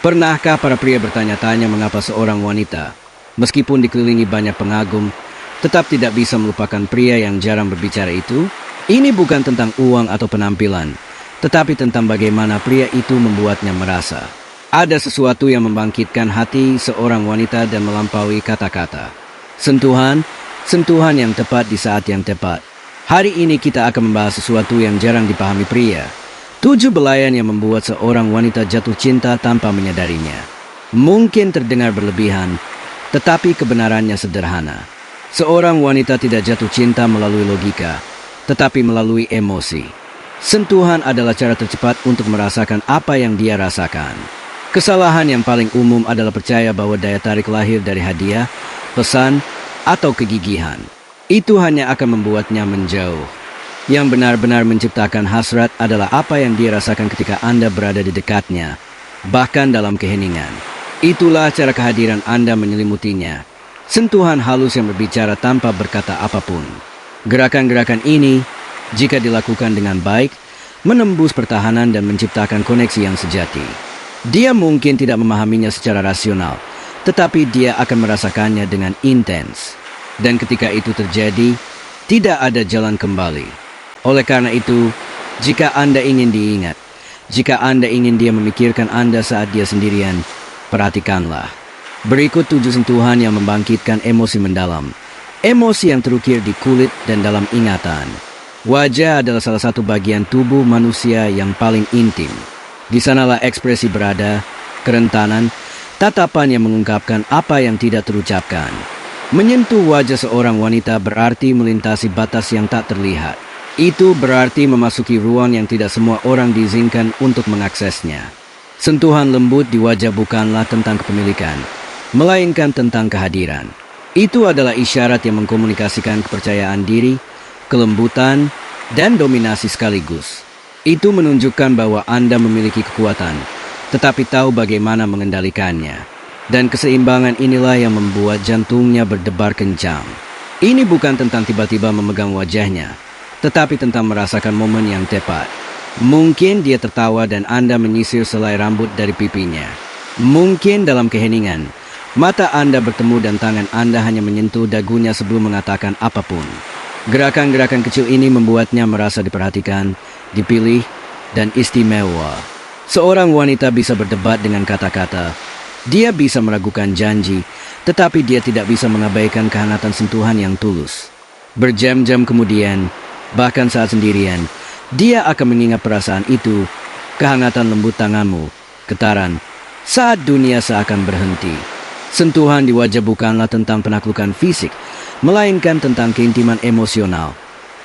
Pernahkah para pria bertanya-tanya mengapa seorang wanita, meskipun dikelilingi banyak pengagum, tetap tidak bisa melupakan pria yang jarang berbicara itu? Ini bukan tentang uang atau penampilan, tetapi tentang bagaimana pria itu membuatnya merasa. Ada sesuatu yang membangkitkan hati seorang wanita dan melampaui kata-kata. Sentuhan yang tepat di saat yang tepat. Hari ini kita akan membahas sesuatu yang jarang dipahami pria. 7 belayan yang membuat seorang wanita jatuh cinta tanpa menyadarinya. Mungkin terdengar berlebihan, tetapi kebenarannya sederhana. Seorang wanita tidak jatuh cinta melalui logika, tetapi melalui emosi. Sentuhan adalah cara tercepat untuk merasakan apa yang dia rasakan. Kesalahan yang paling umum adalah percaya bahwa daya tarik lahir dari hadiah, pesan, atau kegigihan. Itu hanya akan membuatnya menjauh. Yang benar-benar menciptakan hasrat adalah apa yang dia rasakan ketika Anda berada di dekatnya, bahkan dalam keheningan. Itulah cara kehadiran Anda menyelimutinya. Sentuhan halus yang berbicara tanpa berkata apapun. Gerakan-gerakan ini, jika dilakukan dengan baik, menembus pertahanan dan menciptakan koneksi yang sejati. Dia mungkin tidak memahaminya secara rasional, tetapi dia akan merasakannya dengan intens. Dan ketika itu terjadi, tidak ada jalan kembali. Oleh karena itu, jika Anda ingin diingat, jika Anda ingin dia memikirkan Anda saat dia sendirian, perhatikanlah. Berikut 7 sentuhan yang membangkitkan emosi mendalam. Emosi yang terukir di kulit dan dalam ingatan. Wajah adalah salah satu bagian tubuh manusia yang paling intim. Di sanalah ekspresi berada, kerentanan, tatapan yang mengungkapkan apa yang tidak terucapkan. Menyentuh wajah seorang wanita berarti melintasi batas yang tak terlihat. Itu berarti memasuki ruang yang tidak semua orang diizinkan untuk mengaksesnya. Sentuhan lembut di wajah bukanlah tentang kepemilikan, melainkan tentang kehadiran. Itu adalah isyarat yang mengkomunikasikan kepercayaan diri, kelembutan, dan dominasi sekaligus. Itu menunjukkan bahwa Anda memiliki kekuatan, tetapi tahu bagaimana mengendalikannya. Dan keseimbangan inilah yang membuat jantungnya berdebar kencang. Ini bukan tentang tiba-tiba memegang wajahnya, tetapi tentang merasakan momen yang tepat. Mungkin dia tertawa dan Anda menyisir selai rambut dari pipinya. Mungkin dalam keheningan, mata Anda bertemu dan tangan Anda hanya menyentuh dagunya sebelum mengatakan apapun. Gerakan-gerakan kecil ini membuatnya merasa diperhatikan, dipilih, dan istimewa. Seorang wanita bisa berdebat dengan kata-kata. Dia bisa meragukan janji, tetapi dia tidak bisa mengabaikan kehangatan sentuhan yang tulus. Berjam-jam kemudian, bahkan saat sendirian, dia akan mengingat perasaan itu, kehangatan lembut tanganmu, getaran, saat dunia seakan berhenti. Sentuhan di wajah bukanlah tentang penaklukan fisik, melainkan tentang keintiman emosional,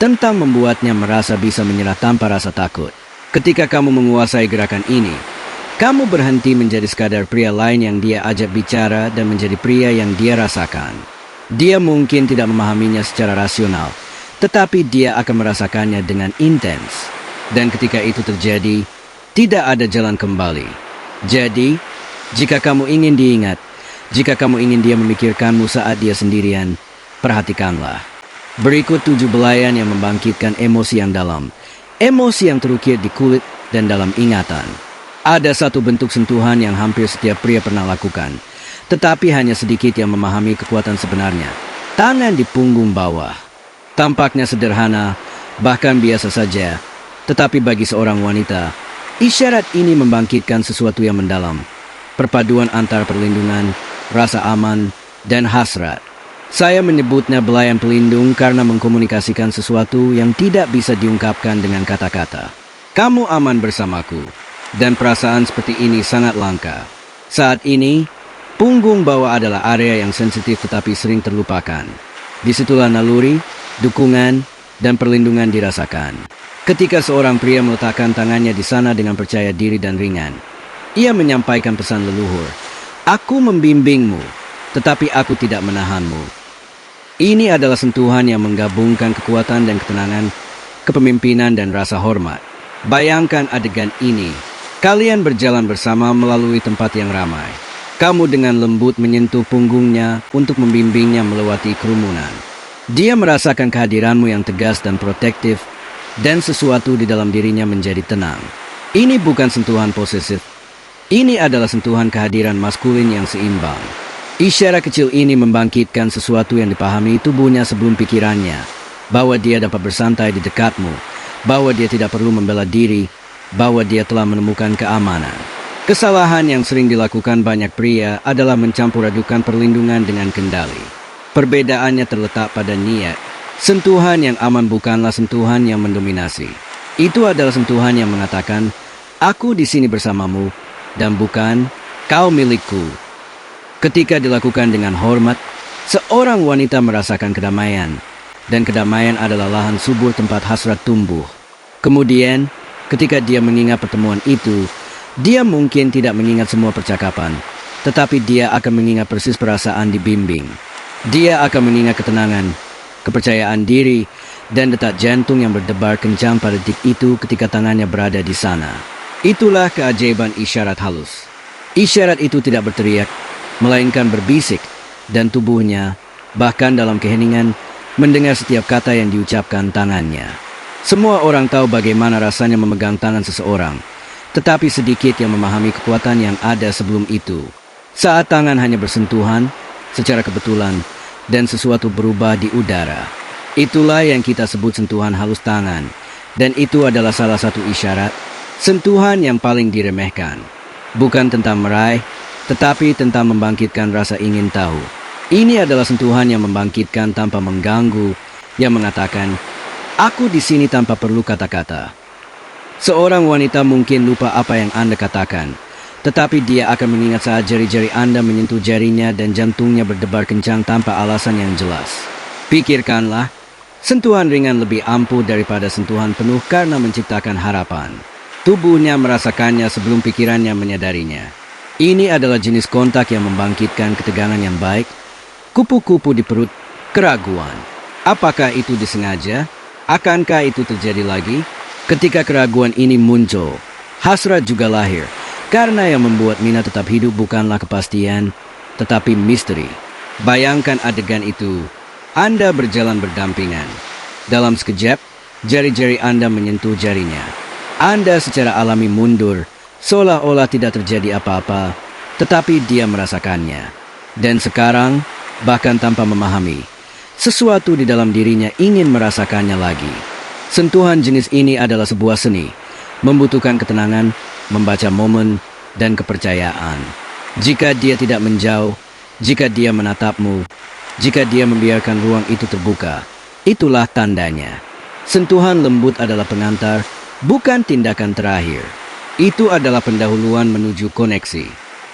tentang membuatnya merasa bisa menyerah tanpa rasa takut. Ketika kamu menguasai gerakan ini, kamu berhenti menjadi sekadar pria lain yang dia ajak bicara dan menjadi pria yang dia rasakan. Dia mungkin tidak memahaminya secara rasional, tetapi dia akan merasakannya dengan intens. Dan ketika itu terjadi, tidak ada jalan kembali. Jadi, jika kamu ingin diingat, jika kamu ingin dia memikirkanmu saat dia sendirian, perhatikanlah. Berikut 7 belayan yang membangkitkan emosi yang dalam. Emosi yang terukir di kulit dan dalam ingatan. Ada satu bentuk sentuhan yang hampir setiap pria pernah lakukan, tetapi hanya sedikit yang memahami kekuatan sebenarnya. Tangan di punggung bawah. Tampaknya sederhana, bahkan biasa saja, tetapi bagi seorang wanita, isyarat ini membangkitkan sesuatu yang mendalam. Perpaduan antara perlindungan, rasa aman, dan hasrat. Saya menyebutnya belayan pelindung karena mengkomunikasikan sesuatu yang tidak bisa diungkapkan dengan kata-kata. Kamu aman bersamaku, dan perasaan seperti ini sangat langka. Saat ini, punggung bawah adalah area yang sensitif tetapi sering terlupakan. Disitulah naluri, dukungan, dan perlindungan dirasakan. Ketika seorang pria meletakkan tangannya di sana dengan percaya diri dan ringan, ia menyampaikan pesan leluhur. Aku membimbingmu, tetapi aku tidak menahanmu. Ini adalah sentuhan yang menggabungkan kekuatan dan ketenangan, kepemimpinan dan rasa hormat. Bayangkan adegan ini. Kalian berjalan bersama melalui tempat yang ramai. Kamu dengan lembut menyentuh punggungnya untuk membimbingnya melewati kerumunan. Dia merasakan kehadiranmu yang tegas dan protektif, dan sesuatu di dalam dirinya menjadi tenang. Ini bukan sentuhan posesif. Ini adalah sentuhan kehadiran maskulin yang seimbang. Isyarat kecil ini membangkitkan sesuatu yang dipahami tubuhnya sebelum pikirannya, bahwa dia dapat bersantai di dekatmu, bahwa dia tidak perlu membela diri, bahwa dia telah menemukan keamanan. Kesalahan yang sering dilakukan banyak pria adalah mencampur adukan perlindungan dengan kendali. Perbedaannya terletak pada niat. Sentuhan yang aman bukanlah sentuhan yang mendominasi. Itu adalah sentuhan yang mengatakan, aku di sini bersamamu, dan bukan kau milikku. Ketika dilakukan dengan hormat, seorang wanita merasakan kedamaian, dan kedamaian adalah lahan subur tempat hasrat tumbuh. Kemudian, ketika dia mengingat pertemuan itu, dia mungkin tidak mengingat semua percakapan, tetapi dia akan mengingat persis perasaan dibimbing. Dia akan mengingat ketenangan, kepercayaan diri, dan detak jantung yang berdebar kencang pada detik itu ketika tangannya berada di sana. Itulah keajaiban isyarat halus. Isyarat itu tidak berteriak, melainkan berbisik, dan tubuhnya, bahkan dalam keheningan, mendengar setiap kata yang diucapkan tangannya. Semua orang tahu bagaimana rasanya memegang tangan seseorang, tetapi sedikit yang memahami kekuatan yang ada sebelum itu. Saat tangan hanya bersentuhan, secara kebetulan, dan sesuatu berubah di udara. Itulah yang kita sebut sentuhan halus tangan, dan itu adalah salah satu isyarat, sentuhan yang paling diremehkan. Bukan tentang meraih, tetapi tentang membangkitkan rasa ingin tahu. Ini adalah sentuhan yang membangkitkan tanpa mengganggu, yang mengatakan, aku di sini tanpa perlu kata-kata. Seorang wanita mungkin lupa apa yang Anda katakan, tetapi dia akan mengingat saat jari-jari Anda menyentuh jarinya dan jantungnya berdebar kencang tanpa alasan yang jelas. Pikirkanlah, sentuhan ringan lebih ampuh daripada sentuhan penuh karena menciptakan harapan. Tubuhnya merasakannya sebelum pikirannya menyadarinya. Ini adalah jenis kontak yang membangkitkan ketegangan yang baik, kupu-kupu di perut, keraguan. Apakah itu disengaja? Akankah itu terjadi lagi? Ketika keraguan ini muncul, hasrat juga lahir, karena yang membuat minat tetap hidup bukanlah kepastian, tetapi misteri. Bayangkan adegan itu, Anda berjalan berdampingan. Dalam sekejap, jari-jari Anda menyentuh jarinya. Anda secara alami mundur, seolah-olah tidak terjadi apa-apa, tetapi dia merasakannya. Dan sekarang, bahkan tanpa memahami, sesuatu di dalam dirinya ingin merasakannya lagi. Sentuhan jenis ini adalah sebuah seni, membutuhkan ketenangan, membaca momen, dan kepercayaan. Jika dia tidak menjauh, jika dia menatapmu, jika dia membiarkan ruang itu terbuka, itulah tandanya. Sentuhan lembut adalah pengantar, bukan tindakan terakhir. Itu adalah pendahuluan menuju koneksi.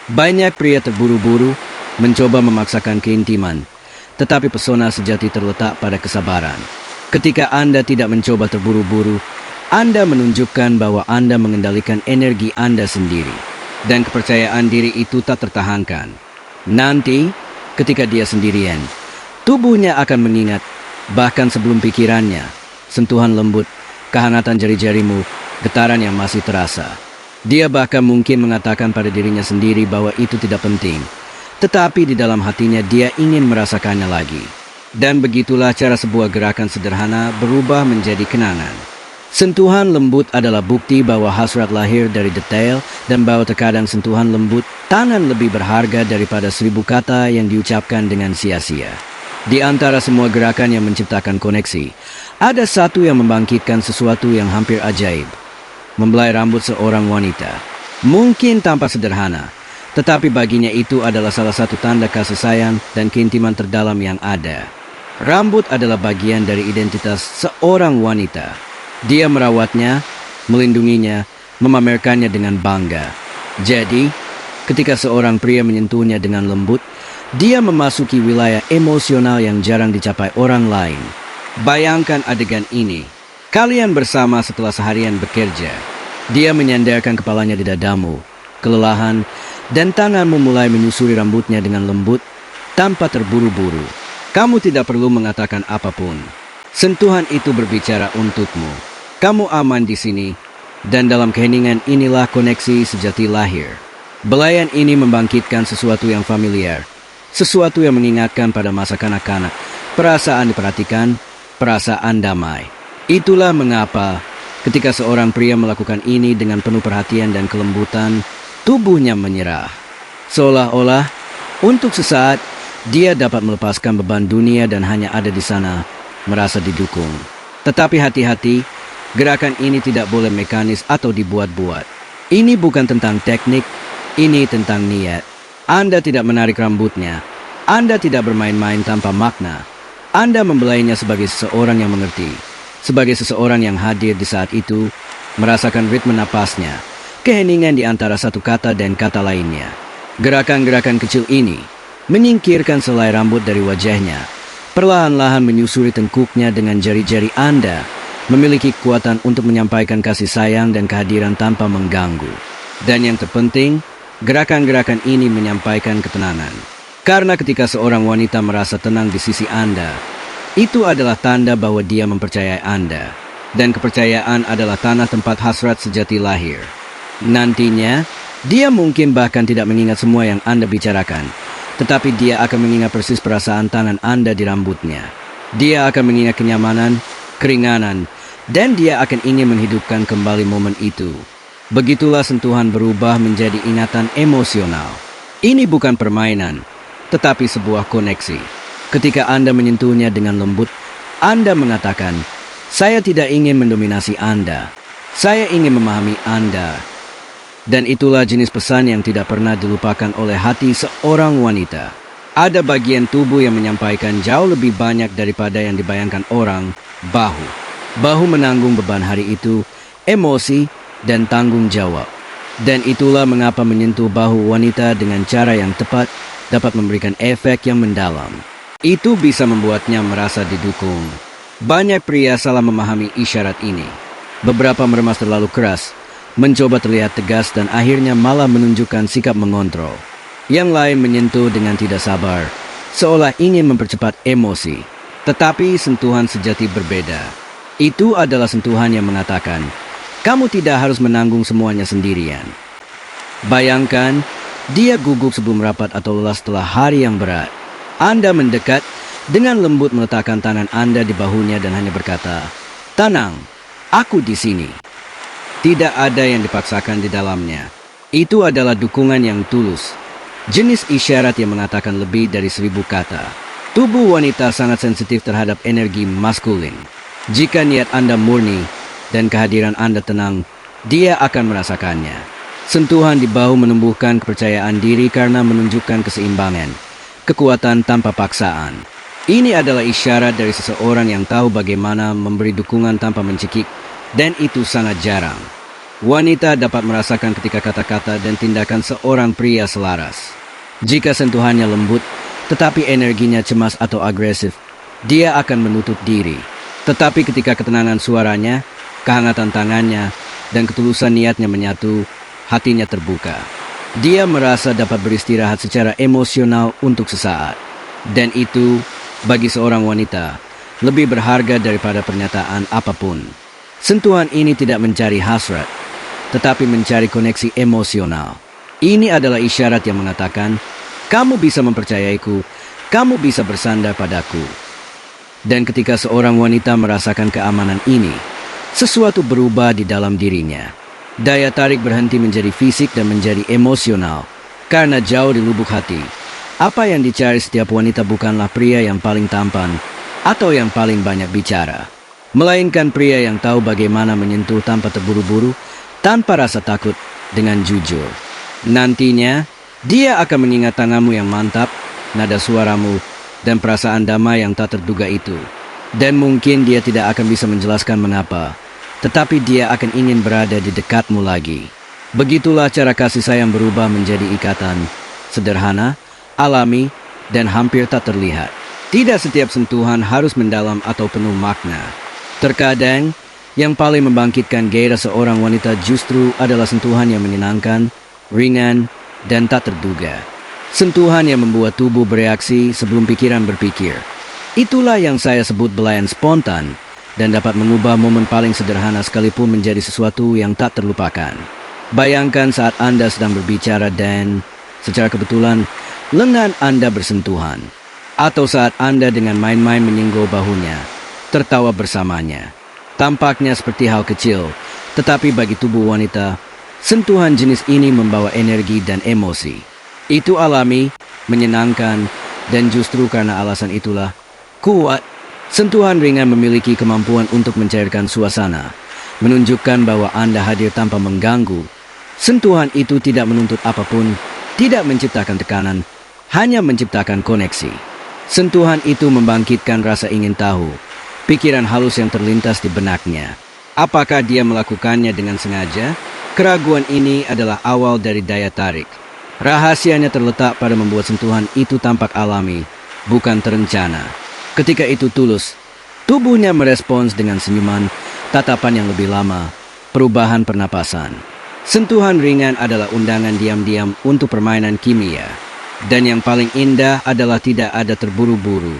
Banyak pria terburu-buru mencoba memaksakan keintiman, tetapi pesona sejati terletak pada kesabaran. Ketika Anda tidak mencoba terburu-buru, Anda menunjukkan bahwa Anda mengendalikan energi Anda sendiri, dan kepercayaan diri itu tak tertahankan. Nanti, ketika dia sendirian, tubuhnya akan mengingat, bahkan sebelum pikirannya, sentuhan lembut, kehangatan jari-jarimu, getaran yang masih terasa. Dia bahkan mungkin mengatakan pada dirinya sendiri bahwa itu tidak penting, tetapi di dalam hatinya dia ingin merasakannya lagi. Dan begitulah cara sebuah gerakan sederhana berubah menjadi kenangan. Sentuhan lembut adalah bukti bahwa hasrat lahir dari detail dan bahwa terkadang sentuhan lembut tangan lebih berharga daripada 1000 kata yang diucapkan dengan sia-sia. Di antara semua gerakan yang menciptakan koneksi, ada satu yang membangkitkan sesuatu yang hampir ajaib. Membelai rambut seorang wanita. Mungkin tampak sederhana, tetapi baginya itu adalah salah satu tanda kasih sayang dan keintiman terdalam yang ada. Rambut adalah bagian dari identitas seorang wanita. Dia merawatnya, melindunginya, memamerkannya dengan bangga. Jadi, ketika seorang pria menyentuhnya dengan lembut, dia memasuki wilayah emosional yang jarang dicapai orang lain. Bayangkan adegan ini. Kalian bersama setelah seharian bekerja. Dia menyandarkan kepalanya di dadamu, kelelahan, dan tanganmu mulai menyusuri rambutnya dengan lembut, tanpa terburu-buru. Kamu tidak perlu mengatakan apapun. Sentuhan itu berbicara untukmu. Kamu aman di sini, dan dalam keheningan inilah koneksi sejati lahir. Belayan ini membangkitkan sesuatu yang familiar, sesuatu yang mengingatkan pada masa kanak-kanak, perasaan diperhatikan, perasaan damai. Itulah mengapa ketika seorang pria melakukan ini dengan penuh perhatian dan kelembutan, tubuhnya menyerah. Seolah-olah, untuk sesaat, dia dapat melepaskan beban dunia dan hanya ada di sana, merasa didukung. Tetapi hati-hati, gerakan ini tidak boleh mekanis atau dibuat-buat. Ini bukan tentang teknik, ini tentang niat. Anda tidak menarik rambutnya. Anda tidak bermain-main tanpa makna. Anda membelainya sebagai seseorang yang mengerti. Sebagai seseorang yang hadir di saat itu, merasakan ritme napasnya, keheningan di antara satu kata dan kata lainnya. Gerakan-gerakan kecil ini menyingkirkan selai rambut dari wajahnya, perlahan-lahan menyusuri tengkuknya dengan jari-jari Anda, memiliki kekuatan untuk menyampaikan kasih sayang dan kehadiran tanpa mengganggu. Dan yang terpenting, gerakan-gerakan ini menyampaikan ketenangan. Karena ketika seorang wanita merasa tenang di sisi Anda, itu adalah tanda bahwa dia mempercayai Anda. Dan kepercayaan adalah tanah tempat hasrat sejati lahir. Nantinya, dia mungkin bahkan tidak mengingat semua yang Anda bicarakan, tetapi dia akan mengingat persis perasaan tangan Anda di rambutnya. Dia akan mengingat kenyamanan, keringanan, dan dia akan ingin menghidupkan kembali momen itu. Begitulah sentuhan berubah menjadi ingatan emosional. Ini bukan permainan, tetapi sebuah koneksi. Ketika Anda menyentuhnya dengan lembut, Anda mengatakan, "Saya tidak ingin mendominasi Anda. Saya ingin memahami Anda." Dan itulah jenis pesan yang tidak pernah dilupakan oleh hati seorang wanita. Ada bagian tubuh yang menyampaikan jauh lebih banyak daripada yang dibayangkan orang, bahu. Bahu menanggung beban hari itu, emosi, dan tanggung jawab. Dan itulah mengapa menyentuh bahu wanita dengan cara yang tepat dapat memberikan efek yang mendalam. Itu bisa membuatnya merasa didukung. Banyak pria salah memahami isyarat ini. Beberapa meremas terlalu keras, mencoba terlihat tegas dan akhirnya malah menunjukkan sikap mengontrol. Yang lain menyentuh dengan tidak sabar, seolah ingin mempercepat emosi. Tetapi sentuhan sejati berbeda. Itu adalah sentuhan yang mengatakan, kamu tidak harus menanggung semuanya sendirian. Bayangkan, dia gugup sebelum rapat atau lelah setelah hari yang berat. Anda mendekat, dengan lembut meletakkan tangan Anda di bahunya dan hanya berkata, "Tenang, aku di sini." Tidak ada yang dipaksakan di dalamnya. Itu adalah dukungan yang tulus. Jenis isyarat yang mengatakan lebih dari 1000 kata. Tubuh wanita sangat sensitif terhadap energi maskulin. Jika niat Anda murni dan kehadiran Anda tenang, dia akan merasakannya. Sentuhan di bahu menumbuhkan kepercayaan diri karena menunjukkan keseimbangan, kekuatan tanpa paksaan. Ini adalah isyarat dari seseorang yang tahu bagaimana memberi dukungan tanpa mencekik, dan itu sangat jarang. Wanita dapat merasakan ketika kata-kata dan tindakan seorang pria selaras. Jika sentuhannya lembut, tetapi energinya cemas atau agresif, dia akan menutup diri. Tetapi ketika ketenangan suaranya, kehangatan tangannya, dan ketulusan niatnya menyatu, hatinya terbuka. Dia merasa dapat beristirahat secara emosional untuk sesaat. Dan itu, bagi seorang wanita, lebih berharga daripada pernyataan apapun. Sentuhan ini tidak mencari hasrat, tetapi mencari koneksi emosional. Ini adalah isyarat yang mengatakan, kamu bisa mempercayaiku, kamu bisa bersandar padaku. Dan ketika seorang wanita merasakan keamanan ini, sesuatu berubah di dalam dirinya. Daya tarik berhenti menjadi fisik dan menjadi emosional. Karena jauh di lubuk hati, apa yang dicari setiap wanita bukanlah pria yang paling tampan atau yang paling banyak bicara, melainkan pria yang tahu bagaimana menyentuh tanpa terburu-buru, tanpa rasa takut, dengan jujur. Nantinya, dia akan mengingat tanganmu yang mantap, nada suaramu, dan perasaan damai yang tak terduga itu. Dan mungkin dia tidak akan bisa menjelaskan mengapa, tetapi dia akan ingin berada di dekatmu lagi. Begitulah cara kasih sayang berubah menjadi ikatan, sederhana, alami, dan hampir tak terlihat. Tidak setiap sentuhan harus mendalam atau penuh makna. Terkadang, yang paling membangkitkan gairah seorang wanita justru adalah sentuhan yang menyenangkan, ringan, dan tak terduga. Sentuhan yang membuat tubuh bereaksi sebelum pikiran berpikir. Itulah yang saya sebut belayan spontan, dan dapat mengubah momen paling sederhana sekalipun menjadi sesuatu yang tak terlupakan. Bayangkan saat Anda sedang berbicara dan, secara kebetulan, lengan Anda bersentuhan. Atau saat Anda dengan main-main menyinggol bahunya, tertawa bersamanya. Tampaknya seperti hal kecil, tetapi bagi tubuh wanita, Sentuhan jenis ini membawa energi dan emosi. Itu alami, menyenangkan, dan justru karena alasan itulah kuat. Sentuhan ringan memiliki kemampuan untuk mencairkan suasana, menunjukkan bahwa Anda hadir tanpa mengganggu. Sentuhan itu tidak menuntut apapun, tidak menciptakan tekanan, hanya menciptakan koneksi. Sentuhan itu membangkitkan rasa ingin tahu, pikiran halus yang terlintas di benaknya. Apakah dia melakukannya dengan sengaja? Keraguan ini adalah awal dari daya tarik. Rahasianya terletak pada membuat sentuhan itu tampak alami, bukan terencana. Ketika itu tulus, tubuhnya merespons dengan senyuman, tatapan yang lebih lama, perubahan pernapasan. Sentuhan ringan adalah undangan diam-diam untuk permainan kimia. Dan yang paling indah adalah tidak ada terburu-buru.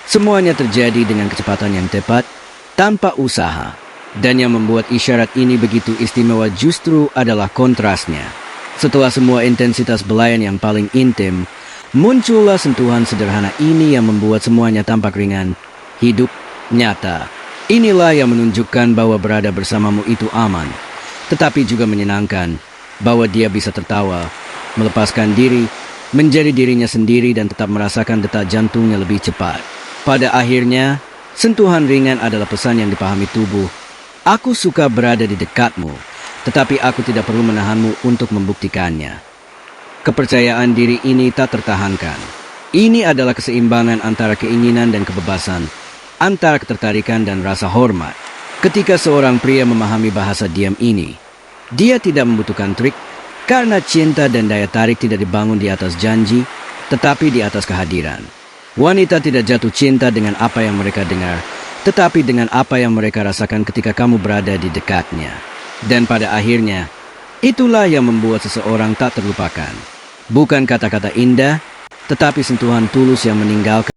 Semuanya terjadi dengan kecepatan yang tepat, tanpa usaha. Dan yang membuat isyarat ini begitu istimewa justru adalah kontrasnya. Setelah semua intensitas belayan yang paling intim, muncullah sentuhan sederhana ini yang membuat semuanya tampak ringan, hidup, nyata. Inilah yang menunjukkan bahwa berada bersamamu itu aman, tetapi juga menyenangkan, bahwa dia bisa tertawa, melepaskan diri, menjadi dirinya sendiri dan tetap merasakan detak jantungnya lebih cepat. Pada akhirnya, sentuhan ringan adalah pesan yang dipahami tubuh. Aku suka berada di dekatmu, tetapi aku tidak perlu menahanmu untuk membuktikannya. Kepercayaan diri ini tak tertahankan. Ini adalah keseimbangan antara keinginan dan kebebasan, antara ketertarikan dan rasa hormat. Ketika seorang pria memahami bahasa diam ini, dia tidak membutuhkan trik, karena cinta dan daya tarik tidak dibangun di atas janji, tetapi di atas kehadiran. Wanita tidak jatuh cinta dengan apa yang mereka dengar, tetapi dengan apa yang mereka rasakan ketika kamu berada di dekatnya. Dan pada akhirnya, itulah yang membuat seseorang tak terlupakan. Bukan kata-kata indah, tetapi sentuhan tulus yang meninggalkan